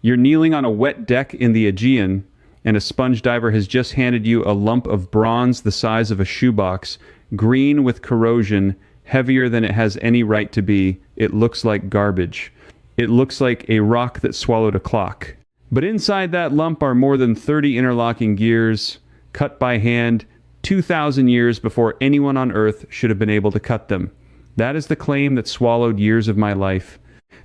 You're kneeling on a wet deck in the Aegean, and a sponge diver has just handed you a lump of bronze the size of a shoebox, green with corrosion, heavier than it has any right to be. It looks like garbage. It looks like a rock that swallowed a clock. But inside that lump are more than 30 interlocking gears, cut by hand 2,000 years before anyone on Earth should have been able to cut them. That is the claim that swallowed years of my life.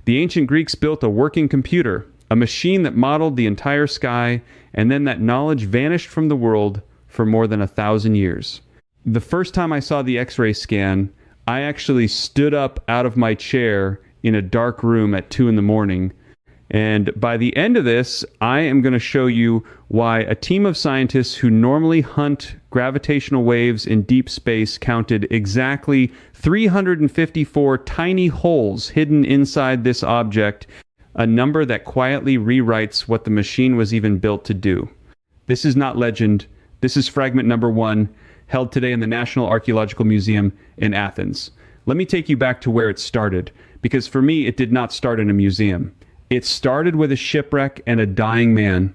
The ancient Greeks built a working computer, a machine that modeled the entire sky, and then that knowledge vanished from the world for more than 1,000 years. The first time I saw the X-ray scan, I actually stood up out of my chair in a dark room at 2 in the morning. And by the end of this, I am going to show you why a team of scientists who normally hunt gravitational waves in deep space counted exactly 354 tiny holes hidden inside this object, a number that quietly rewrites what the machine was even built to do. This is not legend. This is fragment number 1, held today in the National Archaeological Museum in Athens. Let me take you back to where it started, because for me, it did not start in a museum. It started with a shipwreck and a dying man.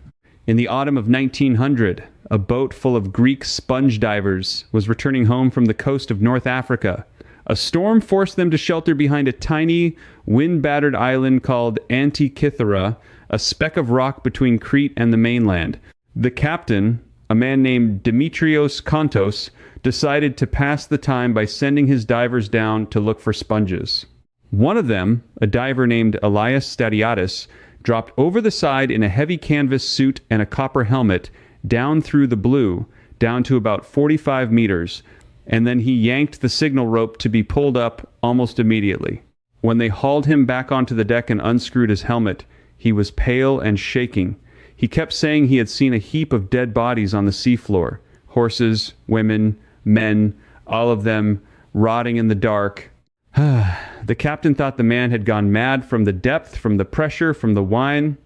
In the autumn of 1900, a boat full of Greek sponge divers was returning home from the coast of North Africa. A storm forced them to shelter behind a tiny, wind-battered island called Antikythera, a speck of rock between Crete and the mainland. The captain, a man named Dimitrios Kontos, decided to pass the time by sending his divers down to look for sponges. One of them, a diver named Elias Stadiatis, dropped over the side in a heavy canvas suit and a copper helmet, down through the blue, down to about 45 meters, and then he yanked the signal rope to be pulled up almost immediately. When they hauled him back onto the deck and unscrewed his helmet, he was pale and shaking. He kept saying he had seen a heap of dead bodies on the seafloor, horses, women, men, all of them rotting in the dark. The captain thought the man had gone mad from the depth, from the pressure, from the wine.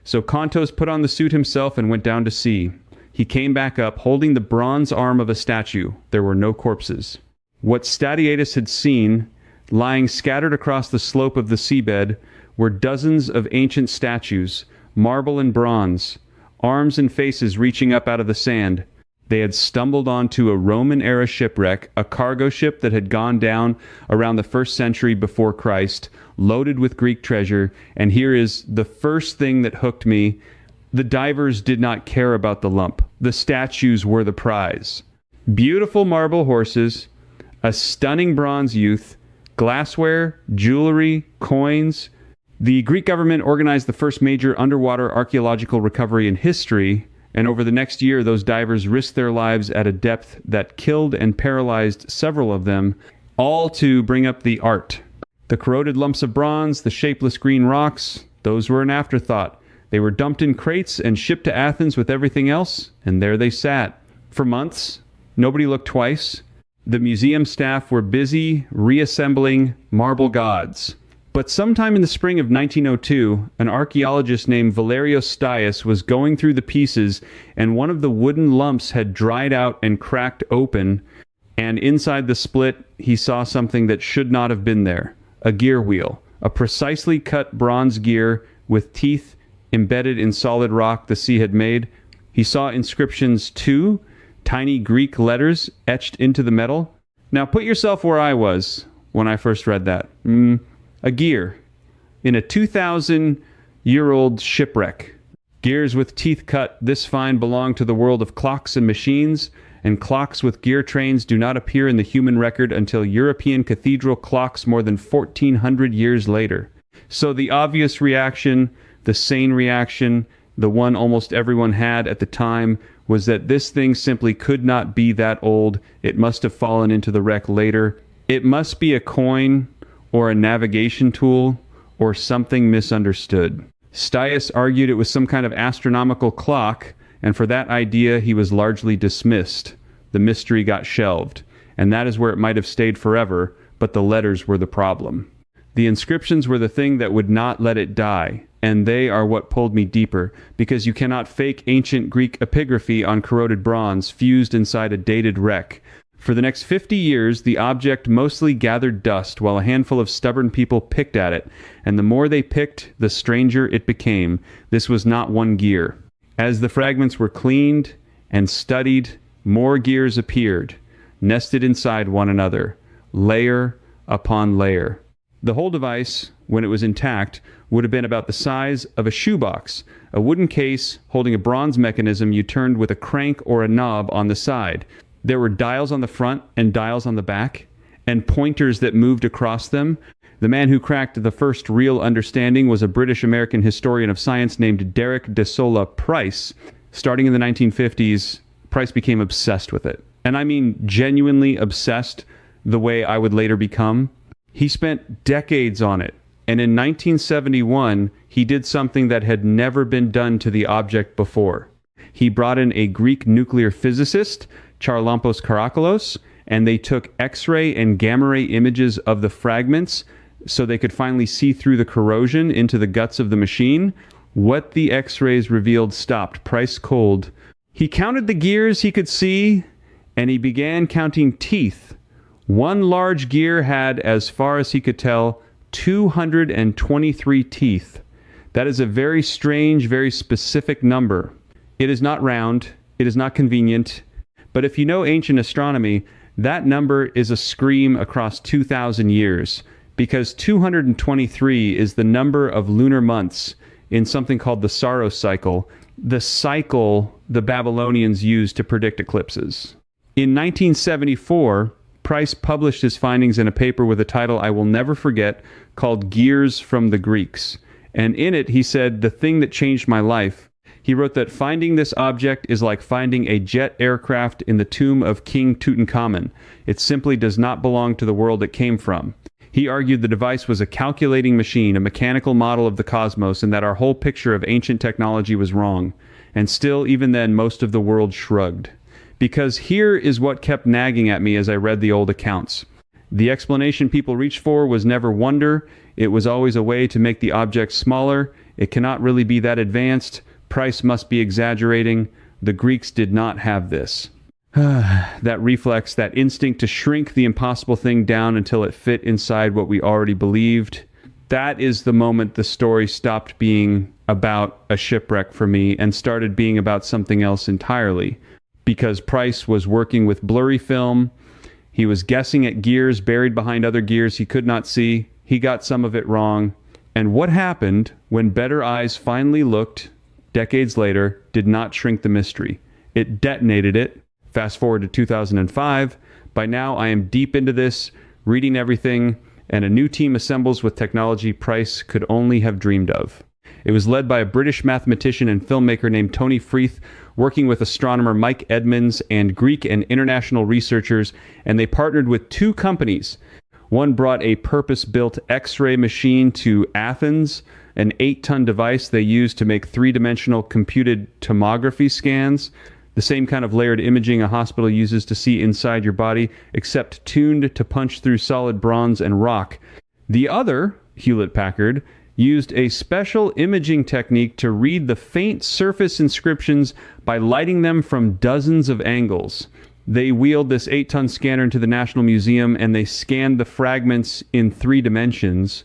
So Kontos put on the suit himself and went down to sea. He came back up, holding the bronze arm of a statue. There were no corpses. What Stadiatis had seen, lying scattered across the slope of the seabed, were dozens of ancient statues, marble and bronze, arms and faces reaching up out of the sand. They had stumbled onto a Roman-era shipwreck, a cargo ship that had gone down around the 1st century before Christ, loaded with Greek treasure, and here is the first thing that hooked me. The divers did not care about the lump. The statues were the prize. Beautiful marble horses, a stunning bronze youth, glassware, jewelry, coins. The Greek government organized the first major underwater archaeological recovery in history, and over the next year, those divers risked their lives at a depth that killed and paralyzed several of them, all to bring up the art. The corroded lumps of bronze, the shapeless green rocks, those were an afterthought. They were dumped in crates and shipped to Athens with everything else, and there they sat. For months, nobody looked twice. The museum staff were busy reassembling marble gods. But sometime in the spring of 1902, an archaeologist named Valerios Stias was going through the pieces, and one of the wooden lumps had dried out and cracked open, and inside the split, he saw something that should not have been there. A gear wheel, a precisely cut bronze gear with teeth embedded in solid rock the sea had made. He saw inscriptions too, tiny Greek letters etched into the metal. Now put yourself where I was when I first read that. A gear in a 2,000-year-old shipwreck. Gears with teeth cut this fine belong to the world of clocks and machines, and clocks with gear trains do not appear in the human record until European cathedral clocks more than 1,400 years later. So the obvious reaction, the sane reaction, the one almost everyone had at the time, was that this thing simply could not be that old. It must have fallen into the wreck later. It must be a coin, or a navigation tool, or something misunderstood. Stias argued it was some kind of astronomical clock, and for that idea he was largely dismissed. The mystery got shelved, and that is where it might have stayed forever, but the letters were the problem. The inscriptions were the thing that would not let it die, and they are what pulled me deeper, because you cannot fake ancient Greek epigraphy on corroded bronze fused inside a dated wreck. For the next 50 years, the object mostly gathered dust while a handful of stubborn people picked at it, and the more they picked, the stranger it became. This was not one gear. As the fragments were cleaned and studied, more gears appeared, nested inside one another, layer upon layer. The whole device, when it was intact, would have been about the size of a shoebox, a wooden case holding a bronze mechanism you turned with a crank or a knob on the side. There were dials on the front and dials on the back, and pointers that moved across them. The man who cracked the first real understanding was a British-American historian of science named Derek de Solla Price. Starting in the 1950s, Price became obsessed with it. And I mean genuinely obsessed, the way I would later become. He spent decades on it, and in 1971, he did something that had never been done to the object before. He brought in a Greek nuclear physicist, Charalampos Karakalos, and they took X-ray and gamma-ray images of the fragments so they could finally see through the corrosion into the guts of the machine. What the X-rays revealed stopped Price cold. He counted the gears he could see, and he began counting teeth. One large gear had, as far as he could tell, 223 teeth. That is a very strange, very specific number. It is not round, it is not convenient, but if you know ancient astronomy, that number is a scream across 2,000 years, because 223 is the number of lunar months in something called the Saros cycle, the cycle the Babylonians used to predict eclipses. In 1974, Price published his findings in a paper with a title I will never forget called Gears from the Greeks. And in it, he said, the thing that changed my life. He wrote that finding this object is like finding a jet aircraft in the tomb of King Tutankhamun. It simply does not belong to the world it came from. He argued the device was a calculating machine, a mechanical model of the cosmos, and that our whole picture of ancient technology was wrong. And still, even then, most of the world shrugged. Because here is what kept nagging at me as I read the old accounts. The explanation people reached for was never wonder. It was always a way to make the object smaller. It cannot really be that advanced. Price must be exaggerating. The Greeks did not have this. That reflex, that instinct to shrink the impossible thing down until it fit inside what we already believed. That is the moment the story stopped being about a shipwreck for me and started being about something else entirely. Because Price was working with blurry film, he was guessing at gears buried behind other gears he could not see. He got some of it wrong. And what happened when better eyes finally looked, decades later, did not shrink the mystery. It detonated it. Fast forward to 2005. By now, I am deep into this, reading everything, and a new team assembles with technology Price could only have dreamed of. It was led by a British mathematician and filmmaker named Tony Freeth, working with astronomer Mike Edmonds and Greek and international researchers, and they partnered with two companies. One brought a purpose-built X-ray machine to Athens, an 8-ton device they used to make three-dimensional computed tomography scans, the same kind of layered imaging a hospital uses to see inside your body, except tuned to punch through solid bronze and rock. The other, Hewlett-Packard, used a special imaging technique to read the faint surface inscriptions by lighting them from dozens of angles. They wheeled this 8-ton scanner into the National Museum and they scanned the fragments in 3 dimensions.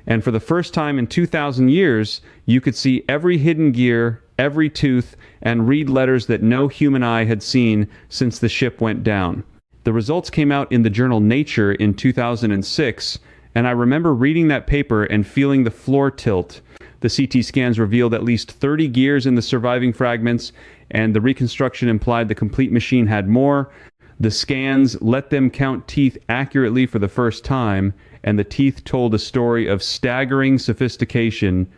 And for the first time in 2,000 years, you could see every hidden gear, every tooth, and read letters that no human eye had seen since the ship went down. The results came out in the journal Nature in 2006, and I remember reading that paper and feeling the floor tilt. The CT scans revealed at least 30 gears in the surviving fragments, and the reconstruction implied the complete machine had more. The scans let them count teeth accurately for the first time, and the teeth told a story of staggering sophistication.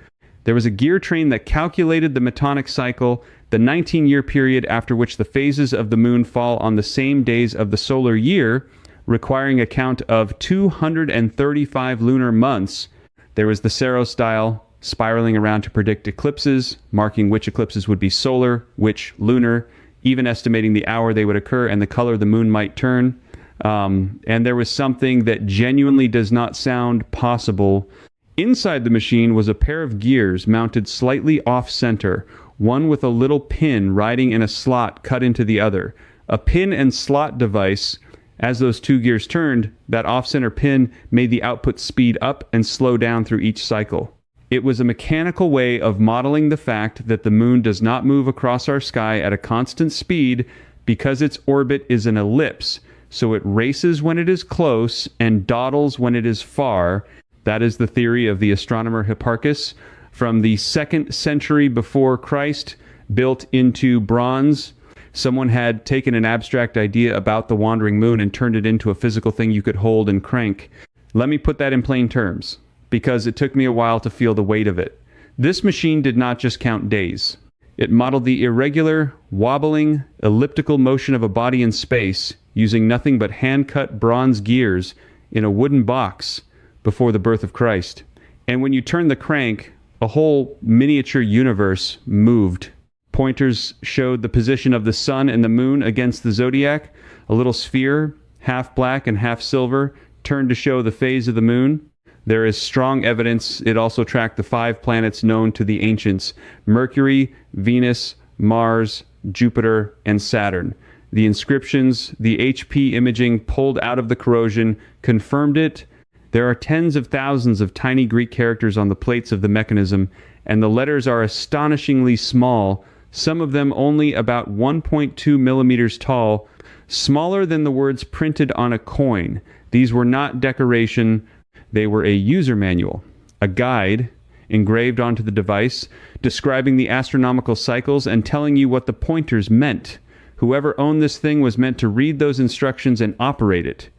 There was a gear train that calculated the metonic cycle, the 19-year period after which the phases of the moon fall on the same days of the solar year, requiring a count of 235 lunar months. There was the Saros dial, spiraling around to predict eclipses, marking which eclipses would be solar, which lunar, even estimating the hour they would occur and the color the moon might turn. And there was something that genuinely does not sound possible. Inside the machine was a pair of gears mounted slightly off-center, one with a little pin riding in a slot cut into the other. A pin and slot device As those two gears turned, that off-center pin made the output speed up and slow down through each cycle. It was a mechanical way of modeling the fact that the moon does not move across our sky at a constant speed because its orbit is an ellipse, so it races when it is close and dawdles when it is far. That is the theory of the astronomer Hipparchus from the 2nd century before Christ, built into bronze. Someone had taken an abstract idea about the wandering moon and turned it into a physical thing you could hold and crank. Let me put that in plain terms, because it took me a while to feel the weight of it. This machine did not just count days. It modeled the irregular, wobbling, elliptical motion of a body in space using nothing but hand-cut bronze gears in a wooden box before the birth of Christ. And when you turned the crank, a whole miniature universe moved. Pointers showed the position of the sun and the moon against the zodiac. A little sphere, half black and half silver, turned to show the phase of the moon. There is strong evidence it also tracked the 5 planets known to the ancients: Mercury, Venus, Mars, Jupiter, and Saturn. The inscriptions, the HP imaging pulled out of the corrosion confirmed it. There are tens of thousands of tiny Greek characters on the plates of the mechanism, and the letters are astonishingly small, some of them only about 1.2 millimeters tall, smaller than the words printed on a coin. These were not decoration, they were a user manual, a guide engraved onto the device, describing the astronomical cycles and telling you what the pointers meant. Whoever owned this thing was meant to read those instructions and operate it.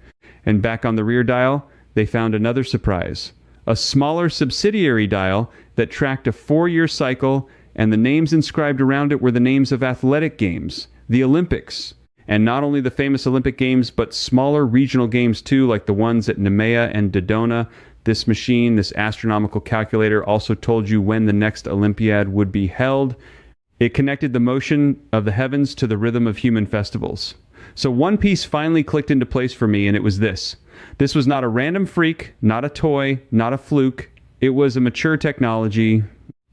And back on the rear dial, they found another surprise. A smaller subsidiary dial that tracked a 4-year cycle, and the names inscribed around it were the names of athletic games, the Olympics. And not only the famous Olympic Games, but smaller regional games too, like the ones at Nemea and Dodona. This machine, this astronomical calculator, also told you when the next Olympiad would be held. It connected the motion of the heavens to the rhythm of human festivals. So one piece finally clicked into place for me, and it was this. This was not a random freak, not a toy, not a fluke. It was a mature technology.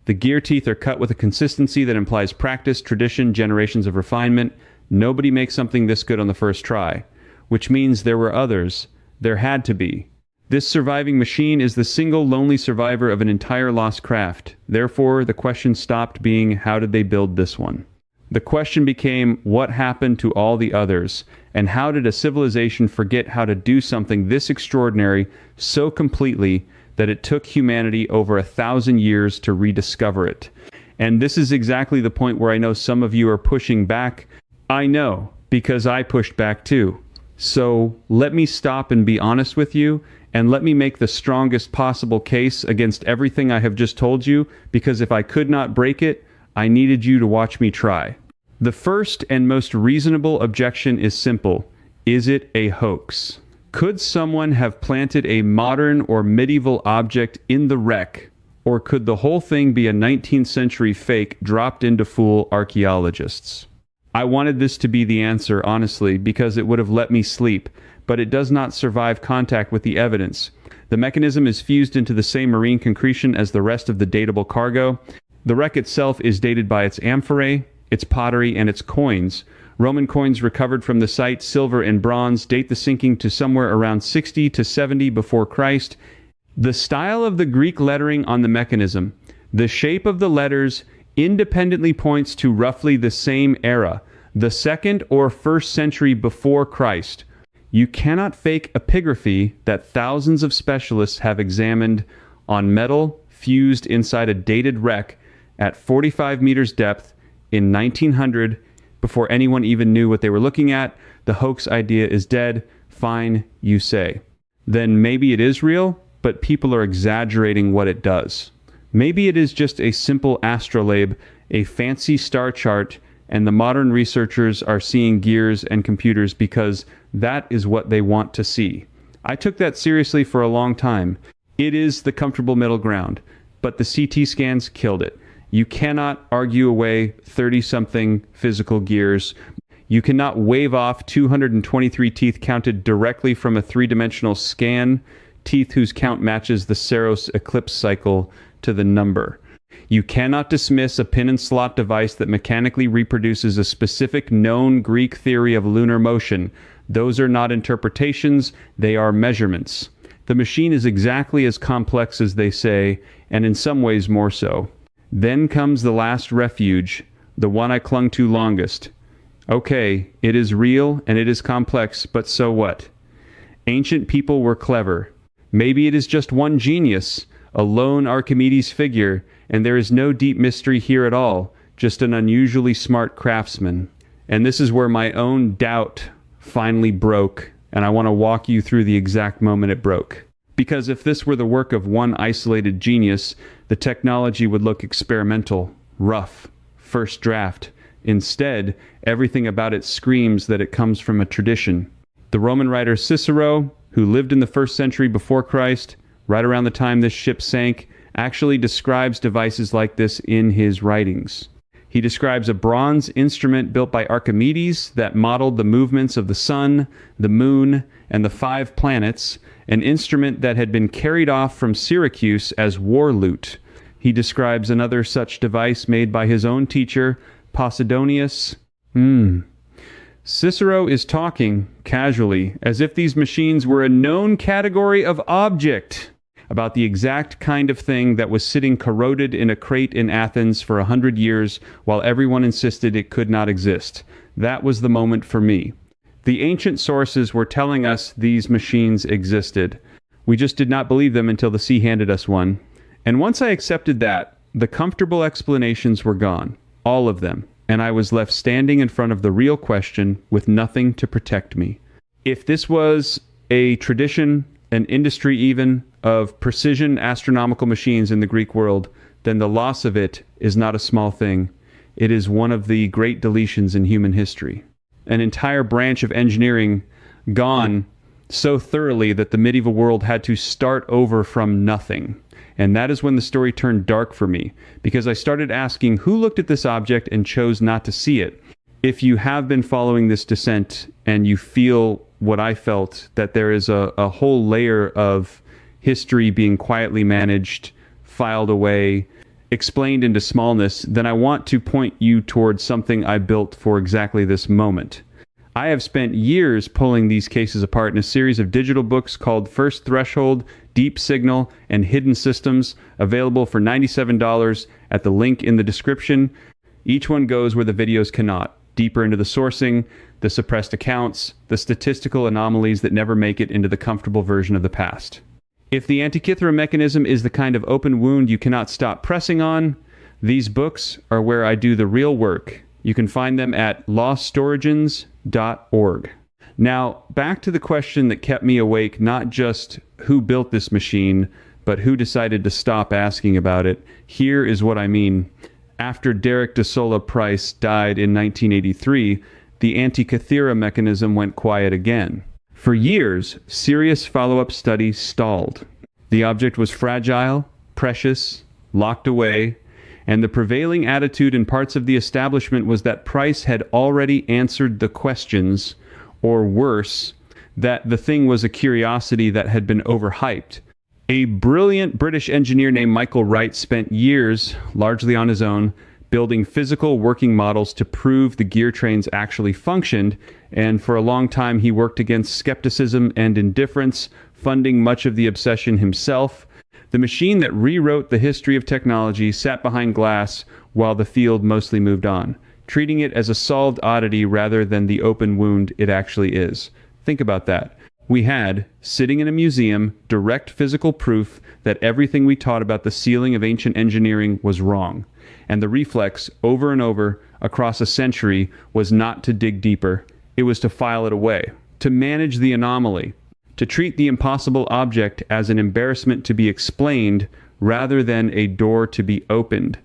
The gear teeth are cut with a consistency that implies practice, tradition, generations of refinement. Nobody makes something this good on the first try, which means there were others. There had to be. This surviving machine is the single lonely survivor of an entire lost craft. Therefore, the question stopped being, how did they build this one? The question became, what happened to all the others? And how did a civilization forget how to do something this extraordinary so completely that it took humanity over 1,000 years to rediscover it? And this is exactly the point where I know some of you are pushing back. I know, because I pushed back too. So let me stop and be honest with you, and let me make the strongest possible case against everything I have just told you, because if I could not break it, I needed you to watch me try. The first and most reasonable objection is simple. Is it a hoax? Could someone have planted a modern or medieval object in the wreck, or could the whole thing be a 19th century fake dropped in to fool archaeologists? I wanted this to be the answer, honestly, because it would have let me sleep, but it does not survive contact with the evidence. The mechanism is fused into the same marine concretion as the rest of the datable cargo. The wreck itself is dated by its amphorae, its pottery, and its coins. Roman coins recovered from the site, silver and bronze, date the sinking to somewhere around 60 to 70 before Christ. The style of the Greek lettering on the mechanism, the shape of the letters, independently points to roughly the same era, the 2nd or 1st century before Christ. You cannot fake epigraphy that thousands of specialists have examined on metal fused inside a dated wreck at 45 meters depth in 1900 before anyone even knew what they were looking at. The hoax idea is dead. Fine, you say. Then maybe it is real, but people are exaggerating what it does. Maybe it is just a simple astrolabe, a fancy star chart, and the modern researchers are seeing gears and computers because that is what they want to see. I took that seriously for a long time. It is the comfortable middle ground, but the CT scans killed it. You cannot argue away 30-something physical gears. You cannot wave off 223 teeth counted directly from a 3-dimensional scan, teeth whose count matches the Saros eclipse cycle to the number. You cannot dismiss a pin and slot device that mechanically reproduces a specific known Greek theory of lunar motion, Those are not interpretations, they are measurements. The machine is exactly as complex as they say, and in some ways more so. Then comes the last refuge, the one I clung to longest. Okay, it is real and it is complex, but so what? Ancient people were clever. Maybe it is just one genius, a lone Archimedes figure, and there is no deep mystery here at all, just an unusually smart craftsman. And this is where my own doubt finally broke, and I want to walk you through the exact moment it broke. Because if this were the work of one isolated genius, the technology would look experimental, rough, first draft. Instead, everything about it screams that it comes from a tradition. The Roman writer Cicero, who lived in the 1st century before Christ, right around the time this ship sank, actually describes devices like this in his writings. He describes a bronze instrument built by Archimedes that modeled the movements of the sun, the moon, and the 5 planets, an instrument that had been carried off from Syracuse as war loot. He describes another such device made by his own teacher, Posidonius. Cicero is talking, casually, as if these machines were a known category of object, about the exact kind of thing that was sitting corroded in a crate in Athens for 100 years while everyone insisted it could not exist. That was the moment for me. The ancient sources were telling us these machines existed. We just did not believe them until the sea handed us one. And once I accepted that, the comfortable explanations were gone. All of them. And I was left standing in front of the real question with nothing to protect me. If this was a tradition, an industry even, of precision astronomical machines in the Greek world, then the loss of it is not a small thing. It is one of the great deletions in human history. An entire branch of engineering gone so thoroughly that the medieval world had to start over from nothing. And that is when the story turned dark for me, because I started asking who looked at this object and chose not to see it. If you have been following this descent and you feel what I felt, that there is a whole layer of history being quietly managed, filed away, explained into smallness, then I want to point you towards something I built for exactly this moment. I have spent years pulling these cases apart in a series of digital books called First Threshold, Deep Signal, and Hidden Systems, available for $97 at the link in the description. Each one goes where the videos cannot, deeper into the sourcing, the suppressed accounts, the statistical anomalies that never make it into the comfortable version of the past. If the Antikythera Mechanism is the kind of open wound you cannot stop pressing on, these books are where I do the real work. You can find them at loststoragens.org. Now, back to the question that kept me awake, not just who built this machine, but who decided to stop asking about it. Here is what I mean. After Derek de Sola Price died in 1983, the Antikythera Mechanism went quiet again. For years, serious follow-up studies stalled. The object was fragile, precious, locked away, and the prevailing attitude in parts of the establishment was that Price had already answered the questions, or worse, that the thing was a curiosity that had been overhyped. A brilliant British engineer named Michael Wright spent years, largely on his own, building physical working models to prove the gear trains actually functioned, and for a long time he worked against skepticism and indifference, funding much of the obsession himself. The machine that rewrote the history of technology sat behind glass while the field mostly moved on, treating it as a solved oddity rather than the open wound it actually is. Think about that. We had, sitting in a museum, direct physical proof that everything we taught about the ceiling of ancient engineering was wrong. And the reflex, over and over, across a century, was not to dig deeper. It was to file it away, to manage the anomaly, to treat the impossible object as an embarrassment to be explained rather than a door to be opened.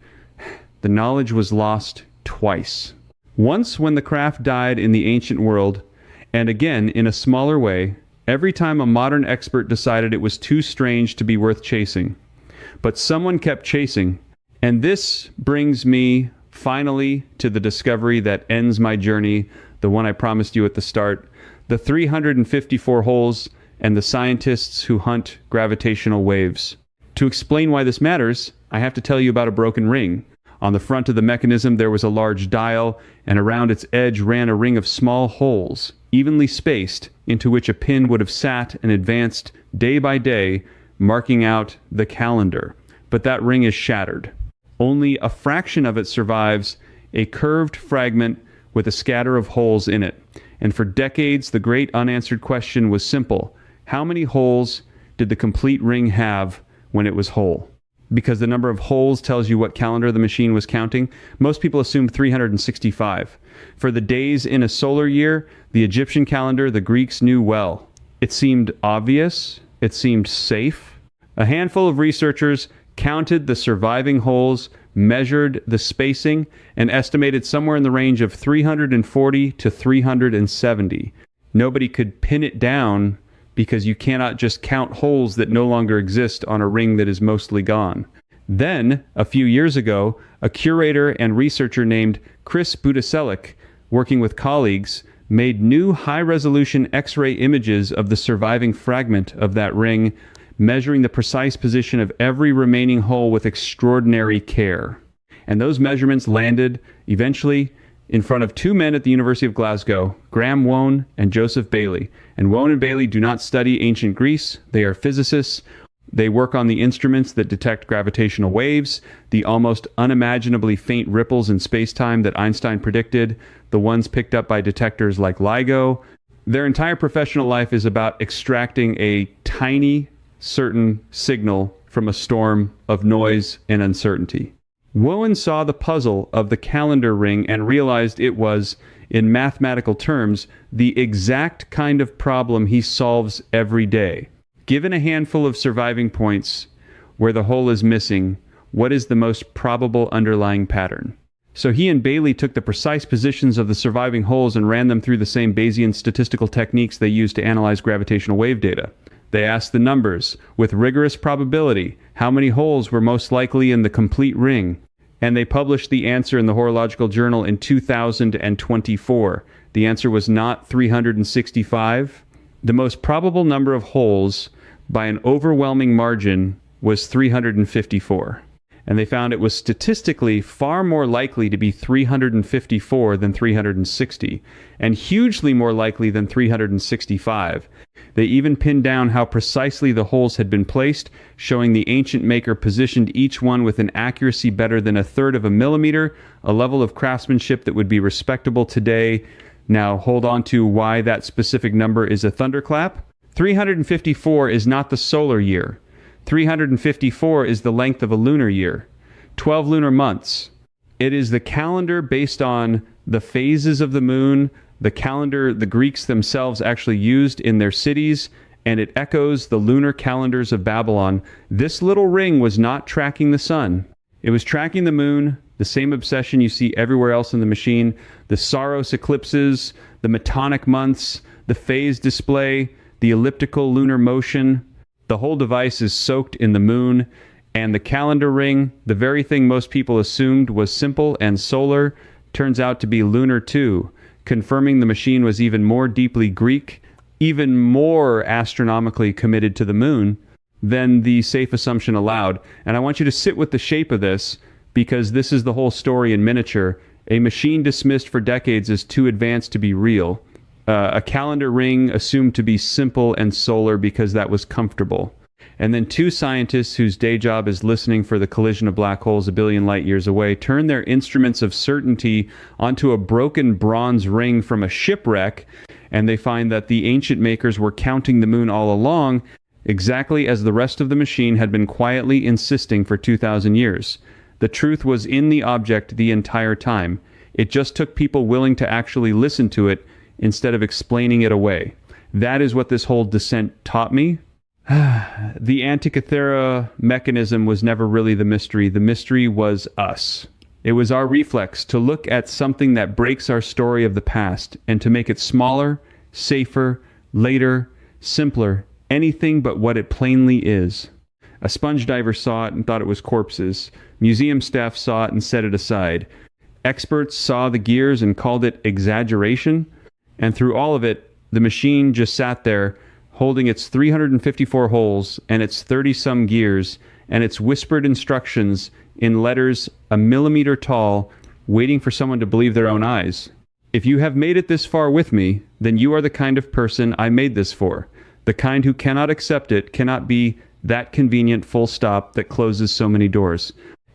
The knowledge was lost twice. Once when the craft died in the ancient world, and again in a smaller way, every time a modern expert decided it was too strange to be worth chasing. But someone kept chasing, and this brings me finally to the discovery that ends my journey, the one I promised you at the start, the 354 holes and the scientists who hunt gravitational waves. To explain why this matters, I have to tell you about a broken ring. On the front of the mechanism there was a large dial, and around its edge ran a ring of small holes, evenly spaced, into which a pin would have sat and advanced day by day, marking out the calendar. But that ring is shattered. Only a fraction of it survives, a curved fragment with a scatter of holes in it. And for decades, the great unanswered question was simple. How many holes did the complete ring have when it was whole? Because the number of holes tells you what calendar the machine was counting. Most people assume 365. For the days in a solar year, the Egyptian calendar, the Greeks knew well. It seemed obvious. It seemed safe. A handful of researchers counted the surviving holes, measured the spacing, and estimated somewhere in the range of 340 to 370. Nobody could pin it down because you cannot just count holes that no longer exist on a ring that is mostly gone. Then, a few years ago, a curator and researcher named Chris Budaselic, working with colleagues, made new high-resolution X-ray images of the surviving fragment of that ring, measuring the precise position of every remaining hole with extraordinary care. And those measurements landed, eventually, in front of two men at the University of Glasgow, Graham Wone and Joseph Bailey. And Wone and Bailey do not study ancient Greece. They are physicists. They work on the instruments that detect gravitational waves, the almost unimaginably faint ripples in space-time that Einstein predicted, the ones picked up by detectors like LIGO. Their entire professional life is about extracting a tiny, certain signal from a storm of noise and uncertainty. Wone saw the puzzle of the calendar ring and realized it was, in mathematical terms, the exact kind of problem he solves every day. Given a handful of surviving points where the hole is missing, what is the most probable underlying pattern? So he and Bailey took the precise positions of the surviving holes and ran them through the same Bayesian statistical techniques they use to analyze gravitational wave data. They asked the numbers, with rigorous probability, how many holes were most likely in the complete ring, and they published the answer in the Horological Journal in 2024. The answer was not 365. The most probable number of holes, by an overwhelming margin, was 354. And they found it was statistically far more likely to be 354 than 360, and hugely more likely than 365. They even pinned down how precisely the holes had been placed, showing the ancient maker positioned each one with an accuracy better than 1/3 of a millimeter, a level of craftsmanship that would be respectable today. Now hold on to why that specific number is a thunderclap. 354 is not the solar year. 354 is the length of a lunar year. 12 lunar months. It is the calendar based on the phases of the moon, the calendar the Greeks themselves actually used in their cities, and it echoes the lunar calendars of Babylon. This little ring was not tracking the sun. It was tracking the moon, the same obsession you see everywhere else in the machine, the Saros eclipses, the metonic months, the phase display, the elliptical lunar motion. The whole device is soaked in the moon, and the calendar ring, the very thing most people assumed was simple and solar, turns out to be lunar too, confirming the machine was even more deeply Greek, even more astronomically committed to the moon than the safe assumption allowed. And I want you to sit with the shape of this, because this is the whole story in miniature. A machine dismissed for decades as too advanced to be real. A calendar ring assumed to be simple and solar because that was comfortable. And then two scientists whose day job is listening for the collision of black holes a billion light years away turn their instruments of certainty onto a broken bronze ring from a shipwreck, and they find that the ancient makers were counting the moon all along, exactly as the rest of the machine had been quietly insisting for 2,000 years. The truth was in the object the entire time. It just took people willing to actually listen to it instead of explaining it away. That is what this whole descent taught me. The Antikythera Mechanism was never really the mystery. The mystery was us. It was our reflex to look at something that breaks our story of the past and to make it smaller, safer, later, simpler, anything but what it plainly is. A sponge diver saw it and thought it was corpses. Museum staff saw it and set it aside. Experts saw the gears and called it exaggeration. And through all of it, the machine just sat there, holding its 354 holes and its 30-some gears and its whispered instructions in letters a millimeter tall, waiting for someone to believe their own eyes. If you have made it this far with me, then you are the kind of person I made this for. The kind who cannot accept it cannot be that convenient full stop that closes so many doors.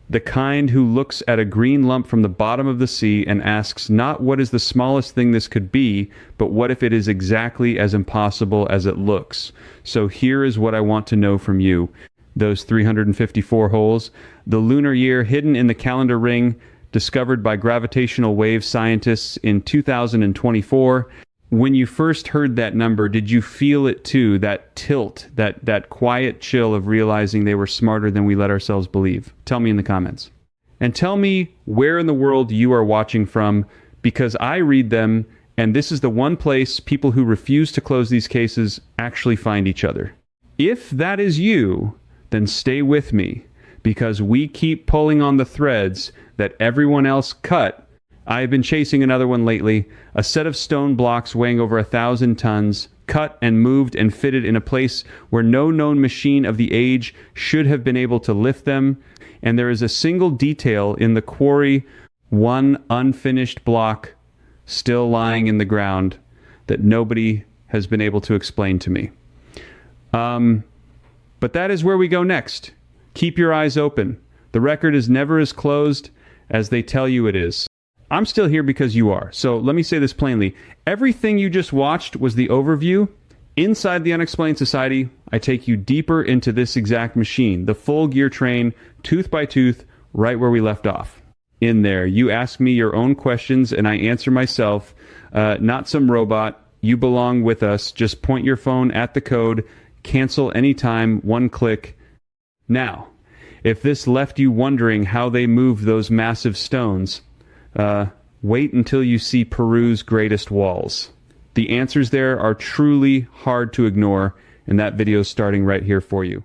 The kind who looks at a green lump from the bottom of the sea and asks not what is the smallest thing this could be, but what if it is exactly as impossible as it looks. So here is what I want to know from you. Those 354 holes, the lunar year hidden in the calendar ring, discovered by gravitational wave scientists in 2024. When you first heard that number, did you feel it too, that tilt, that quiet chill of realizing they were smarter than we let ourselves believe? Tell me in the comments. And tell me where in the world you are watching from, because I read them, and this is the one place people who refuse to close these cases actually find each other. If that is you, then stay with me, because we keep pulling on the threads that everyone else cut. I have been chasing another one lately, a set of stone blocks weighing over 1,000 tons, cut and moved and fitted in a place where no known machine of the age should have been able to lift them, and there is a single detail in the quarry, one unfinished block still lying in the ground that nobody has been able to explain to me. But that is where we go next. Keep your eyes open. The record is never as closed as they tell you it is. I'm still here because you are. So let me say this plainly. Everything you just watched was the overview. Inside the Unexplained Society, I take you deeper into this exact machine, the full gear train, tooth by tooth, right where we left off. In there, you ask me your own questions and I answer myself, not some robot. You belong with us. Just point your phone at the code, cancel anytime, one click. Now, if this left you wondering how they moved those massive stones, wait until you see Peru's greatest walls. The answers there are truly hard to ignore, and that video is starting right here for you.